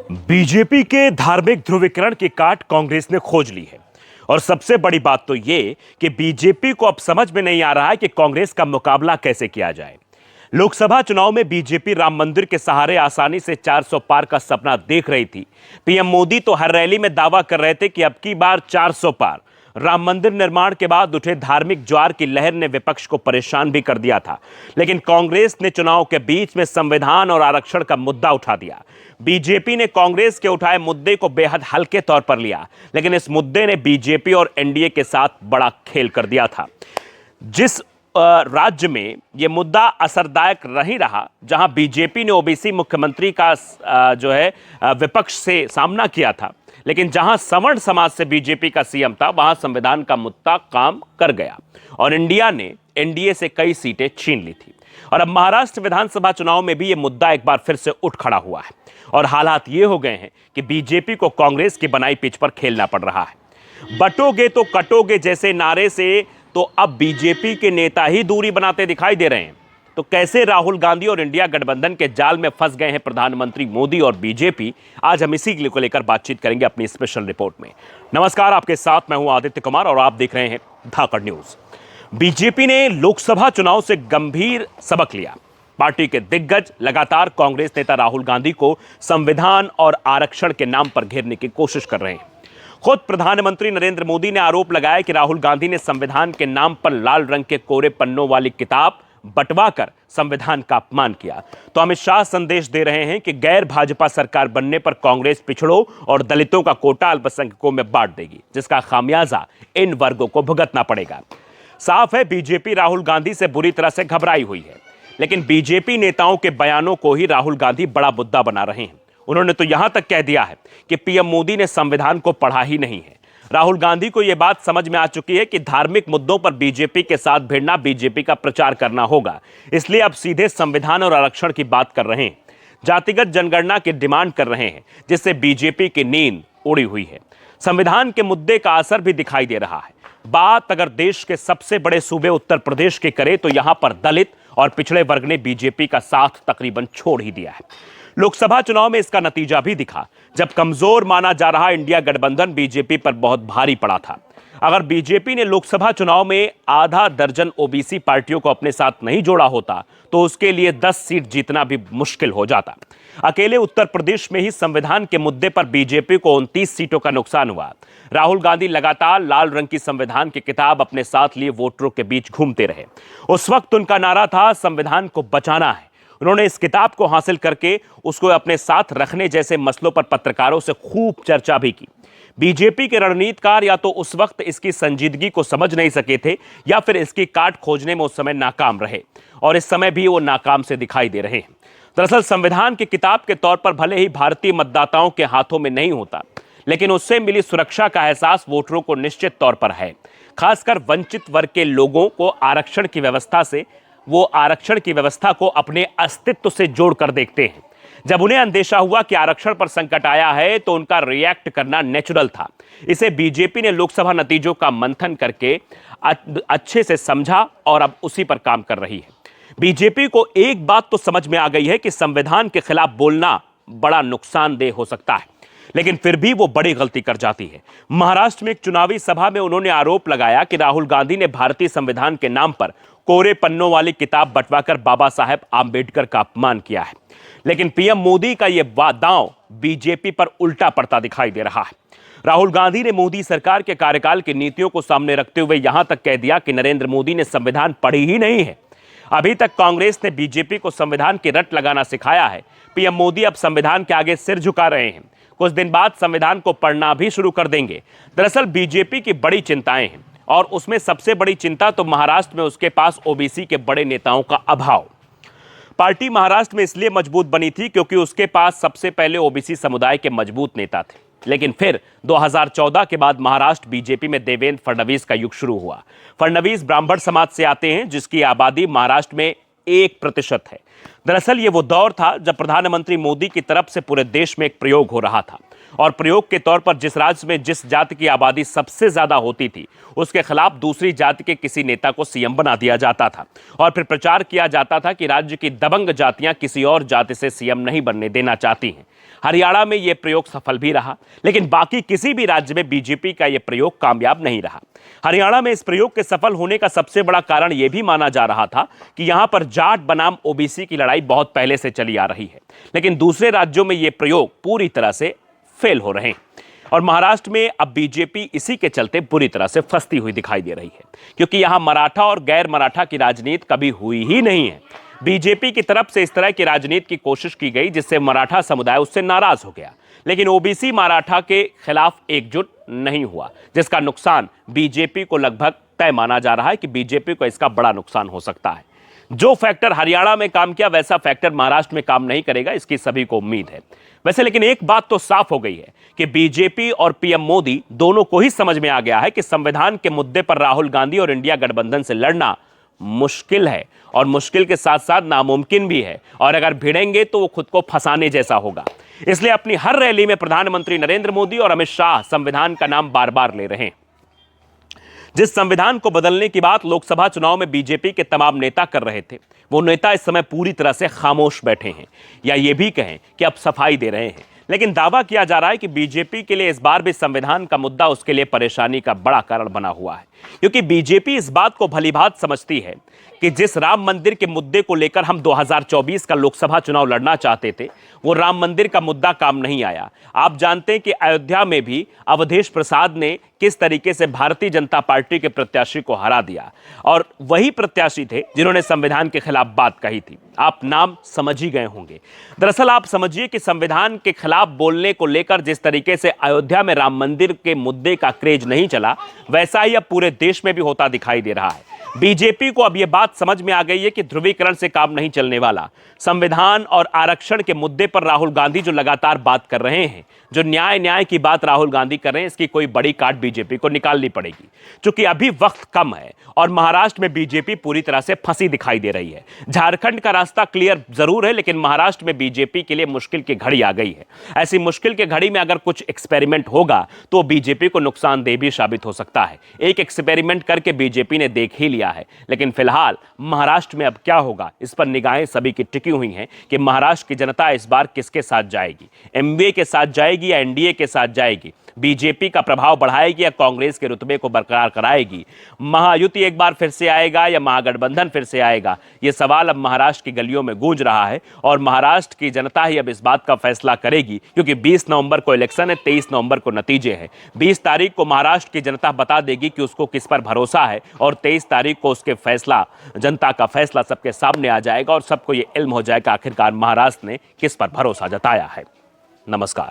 BJP के धार्मिक ध्रुवीकरण की काट कांग्रेस ने खोज ली है। और सबसे बड़ी बात तो यह कि बीजेपी को अब समझ में नहीं आ रहा है कि कांग्रेस का मुकाबला कैसे किया जाए। लोकसभा चुनाव में बीजेपी राम मंदिर के सहारे आसानी से 400 पार का सपना देख रही थी। पीएम मोदी तो हर रैली में दावा कर रहे थे कि अब की बार 400 पार। राम मंदिर निर्माण के बाद उठे धार्मिक ज्वार की लहर ने विपक्ष को परेशान भी कर दिया था, लेकिन कांग्रेस ने चुनाव के बीच में संविधान और आरक्षण का मुद्दा उठा दिया। बीजेपी ने कांग्रेस के उठाए मुद्दे को बेहद हल्के तौर पर लिया, लेकिन इस मुद्दे ने बीजेपी और एनडीए के साथ बड़ा खेल कर दिया था। जिस राज्य में यह मुद्दा असरदायक नहीं रहा, जहां बीजेपी ने ओबीसी मुख्यमंत्री का विपक्ष से सामना किया था, लेकिन जहां सवर्ण समाज से बीजेपी का सीएम था, वहां संविधान का मुद्दा काम कर गया और इंडिया ने एनडीए से कई सीटें छीन ली थी। और अब महाराष्ट्र विधानसभा चुनाव में भी यह मुद्दा एक बार फिर से उठ खड़ा हुआ है और हालात ये हो गए हैं कि बीजेपी को कांग्रेस की बनाई पिच पर खेलना पड़ रहा है। बटोगे तो कटोगे जैसे नारे से तो अब बीजेपी के नेता ही दूरी बनाते दिखाई दे रहे हैं। तो कैसे राहुल गांधी और इंडिया गठबंधन के जाल में फंस गए हैं प्रधानमंत्री मोदी और बीजेपी, आज हम इसी को लेकर बातचीत करेंगे अपनी स्पेशल रिपोर्ट में। नमस्कार, आपके साथ मैं हूं आदित्य कुमार और आप देख रहे हैं धाकड़ न्यूज। बीजेपी ने लोकसभा चुनाव से गंभीर सबक लिया। पार्टी के दिग्गज लगातार कांग्रेस नेता राहुल गांधी को संविधान और आरक्षण के नाम पर घेरने की कोशिश कर रहे हैं। खुद प्रधानमंत्री नरेंद्र मोदी ने आरोप लगाया कि राहुल गांधी ने संविधान के नाम पर लाल रंग के कोरे पन्नों वाली किताब बंटवाकर संविधान का अपमान किया। तो अमित शाह संदेश दे रहे हैं कि गैर भाजपा सरकार बनने पर कांग्रेस पिछड़ों और दलितों का कोटा अल्पसंख्यकों में बांट देगी, जिसका खामियाजा इन वर्गों को भुगतना पड़ेगा। साफ है, बीजेपी राहुल गांधी से बुरी तरह से घबराई हुई है, लेकिन बीजेपी नेताओं के बयानों को ही राहुल गांधी बड़ा मुद्दा बना रहे हैं। उन्होंने तो यहां तक कह दिया है कि पीएम मोदी ने संविधान को पढ़ा ही नहीं है। राहुल गांधी को यह बात समझ में आ चुकी है कि धार्मिक मुद्दों पर बीजेपी के साथ भिड़ना बीजेपी का प्रचार करना होगा, इसलिए अब सीधे संविधान और आरक्षण की बात कर रहे हैं। जातिगत जनगणना की डिमांड कर रहे हैं, जिससे बीजेपी की नींद उड़ी हुई है। संविधान के मुद्दे का असर भी दिखाई दे रहा है। बात अगर देश के सबसे बड़े सूबे उत्तर प्रदेश की करें तो यहां पर दलित और पिछड़े वर्ग ने बीजेपी का साथ तकरीबन छोड़ ही दिया है। लोकसभा चुनाव में इसका नतीजा भी दिखा, जब कमजोर माना जा रहा इंडिया गठबंधन बीजेपी पर बहुत भारी पड़ा था। अगर बीजेपी ने लोकसभा चुनाव में आधा दर्जन ओबीसी पार्टियों को अपने साथ नहीं जोड़ा होता तो उसके लिए 10 सीट जीतना भी मुश्किल हो जाता। अकेले उत्तर प्रदेश में ही संविधान के मुद्दे पर बीजेपी को 29 सीटों का नुकसान हुआ। राहुल गांधी लगातार लाल रंग की संविधान की किताब अपने साथ लिए वोटरों के बीच घूमते रहे। उस वक्त उनका नारा था, संविधान को बचाना है। उन्होंने इस किताब को हासिल करके उसको अपने साथ रखने जैसे मसलों पर पत्रकारों से खूब चर्चा भी की। बीजेपी के रणनीतिकार या तो उस वक्त इसकी संजीदगी को समझ नहीं सके थे या फिर इसकी काट खोजने में उस समय नाकाम रहे, और इस समय भी वो नाकाम से दिखाई दे रहे हैं। दरअसल संविधान की किताब के तौर पर भले ही भारतीय मतदाताओं के हाथों में नहीं होता, लेकिन उससे मिली सुरक्षा का एहसास वोटरों को निश्चित तौर पर है। खासकर वंचित वर्ग के लोगों को आरक्षण की व्यवस्था को अपने अस्तित्व से जोड़कर देखते हैं। जब उन्हें अंदेशा हुआ कि आरक्षण पर संकट आया है तो उनका रिएक्ट करना नेचुरल था। इसे बीजेपी ने लोकसभा नतीजों का मंथन करके अच्छे से समझा और अब उसी पर काम कर रही है। बीजेपी को एक बात तो समझ में आ गई है कि संविधान के खिलाफ बोलना बड़ा नुकसानदेह हो सकता है, लेकिन फिर भी वो बड़ी गलती कर जाती है। महाराष्ट्र में एक चुनावी सभा में उन्होंने आरोप लगाया कि राहुल गांधी ने भारतीय संविधान के नाम पर कोरे पन्नों वाली किताब बंटवाकर बाबा साहेब आंबेडकर का अपमान किया है। लेकिन पीएम मोदी का यह दांव बीजेपी पर उल्टा पड़ता दिखाई दे रहा है। राहुल गांधी ने मोदी सरकार के कार्यकाल की नीतियों को सामने रखते हुए यहां तक कह दिया कि नरेंद्र मोदी ने संविधान पढ़ी ही नहीं है। अभी तक कांग्रेस ने बीजेपी को संविधान की रट लगाना सिखाया है। पीएम मोदी अब संविधान के आगे सिर झुका रहे हैं। कुछ दिन बाद संविधान को पढ़ना भी शुरू कर देंगे। दरअसल बीजेपी की बड़ी चिंताएं हैं और उसमें सबसे बड़ी चिंता तो महाराष्ट्र में उसके पास ओबीसी के बड़े नेताओं का अभाव। पार्टी महाराष्ट्र में इसलिए मजबूत बनी थी क्योंकि उसके पास सबसे पहले ओबीसी समुदाय के मजबूत नेता थे। लेकिन फिर 2014 के बाद महाराष्ट्र बीजेपी में देवेंद्र फडणवीस का युग शुरू हुआ। फडणवीस ब्राह्मण समाज से आते हैं, जिसकी आबादी महाराष्ट्र में 1% है। दरअसल ये वो दौर था जब प्रधानमंत्री मोदी की तरफ से पूरे देश में एक प्रयोग हो रहा था और प्रयोग के तौर पर जिस राज्य में जिस जाति की आबादी सबसे ज्यादा होती थी उसके खिलाफ दूसरी जाति के किसी नेता को सीएम बना दिया जाता था और फिर प्रचार किया जाता था कि राज्य की दबंग जातियां किसी और जाति से सीएम नहीं बनने देना चाहती हैं। हरियाणा में यह प्रयोग सफल भी रहा, लेकिन बाकी किसी भी राज्य में बीजेपी का यह प्रयोग कामयाब नहीं रहा। हरियाणा में इस प्रयोग के सफल होने का सबसे बड़ा कारण यह भी माना जा रहा था कि यहां पर जाट बनाम ओबीसी की लड़ाई बहुत पहले से चली आ रही है, लेकिन दूसरे राज्यों में यह प्रयोग पूरी तरह से फेल हो रहे हैं। और महाराष्ट्र में अब बीजेपी इसी के चलते बुरी तरह से फंसती हुई दिखाई दे रही है, क्योंकि यहां मराठा और गैर मराठा की राजनीति कभी हुई ही नहीं है। बीजेपी की तरफ से इस तरह की राजनीति की कोशिश की गई जिससे मराठा समुदाय उससे नाराज हो गया, लेकिन ओबीसी मराठा के खिलाफ एकजुट नहीं हुआ, जिसका नुकसान बीजेपी को लगभग तय माना जा रहा है कि बीजेपी को इसका बड़ा नुकसान हो सकता है। जो फैक्टर हरियाणा में काम किया वैसा फैक्टर महाराष्ट्र में काम नहीं करेगा, इसकी सभी को उम्मीद है। वैसे लेकिन एक बात तो साफ हो गई है कि बीजेपी और पीएम मोदी दोनों को ही समझ में आ गया है कि संविधान के मुद्दे पर राहुल गांधी और इंडिया गठबंधन से लड़ना मुश्किल है, और मुश्किल के साथ साथ नामुमकिन भी है, और अगर भिड़ेंगे तो वो खुद को फंसाने जैसा होगा। इसलिए अपनी हर रैली में प्रधानमंत्री नरेंद्र मोदी और अमित शाह संविधान का नाम बार बार ले रहे हैं। जिस संविधान को बदलने की बात लोकसभा चुनाव में बीजेपी के तमाम नेता कर रहे थे, वो नेता इस समय पूरी तरह से खामोश बैठे हैं, या ये भी कहें कि अब सफाई दे रहे हैं। लेकिन दावा किया जा रहा है कि बीजेपी के लिए इस बार भी संविधान का मुद्दा उसके लिए परेशानी का बड़ा कारण बना हुआ है, क्योंकि बीजेपी इस बात को भलीभांति समझती है कि जिस राम मंदिर के मुद्दे को लेकर हम 2024 का लोकसभा चुनाव लड़ना चाहते थे, वो राम मंदिर का मुद्दा काम नहीं आया। आप जानते हैं कि अयोध्या में भी अवधेश प्रसाद ने किस तरीके से भारतीय जनता पार्टी के प्रत्याशी को हरा दिया, और वही प्रत्याशी थे जिन्होंने संविधान के खिलाफ बात कही थी। आप नाम समझ ही गए होंगे। दरअसल आप समझिए कि संविधान के खिलाफ बोलने को लेकर जिस तरीके से अयोध्या में राम मंदिर के मुद्दे का क्रेज नहीं चला, वैसा ही अब पूरे देश में भी होता दिखाई दे रहा है। बीजेपी को अब यह बात समझ में आ गई है कि ध्रुवीकरण से काम नहीं चलने वाला। संविधान और आरक्षण के मुद्दे पर राहुल गांधी जो लगातार बात कर रहे हैं, जो न्याय की बात राहुल गांधी कर रहे हैं, इसकी कोई बड़ी काट बीजेपी को निकालनी पड़ेगी, क्योंकि अभी वक्त कम है और महाराष्ट्र में बीजेपी पूरी तरह से फंसी दिखाई दे रही है। झारखंड का रास्ता क्लियर जरूर है, लेकिन महाराष्ट्र में बीजेपी के लिए मुश्किल की घड़ी आ गई है। ऐसी मुश्किल की घड़ी में अगर कुछ एक्सपेरिमेंट होगा तो बीजेपी को नुकसानदेह भी साबित हो सकता है। एक एक्सपेरिमेंट करके बीजेपी ने देख ही लिया है, लेकिन फिलहाल महाराष्ट्र में अब क्या होगा, इस पर निगाहें सभी की टिकी हुई हैं कि महाराष्ट्र की जनता इस बार किसके साथ जाएगी, एमवीए के साथ जाएगी या एनडीए के साथ जाएगी, बीजेपी का प्रभाव बढ़ाएगी या कांग्रेस के रुतबे को बरकरार कराएगी, महायुति एक बार फिर से आएगा या महागठबंधन फिर से आएगा। यह सवाल अब महाराष्ट्र की गलियों में गूंज रहा है, और महाराष्ट्र की जनता ही अब इस बात का फैसला करेगी, क्योंकि 20 नवंबर को इलेक्शन है, 23 नवंबर को नतीजे हैं। 20 तारीख को महाराष्ट्र की जनता बता देगी कि उसको किस पर भरोसा है, और 23 तारीख को उसके फैसला, जनता का फैसला सबके सामने आ जाएगा और सबको ये इल्म हो जाएगा आखिरकार महाराष्ट्र ने किस पर भरोसा जताया है। नमस्कार।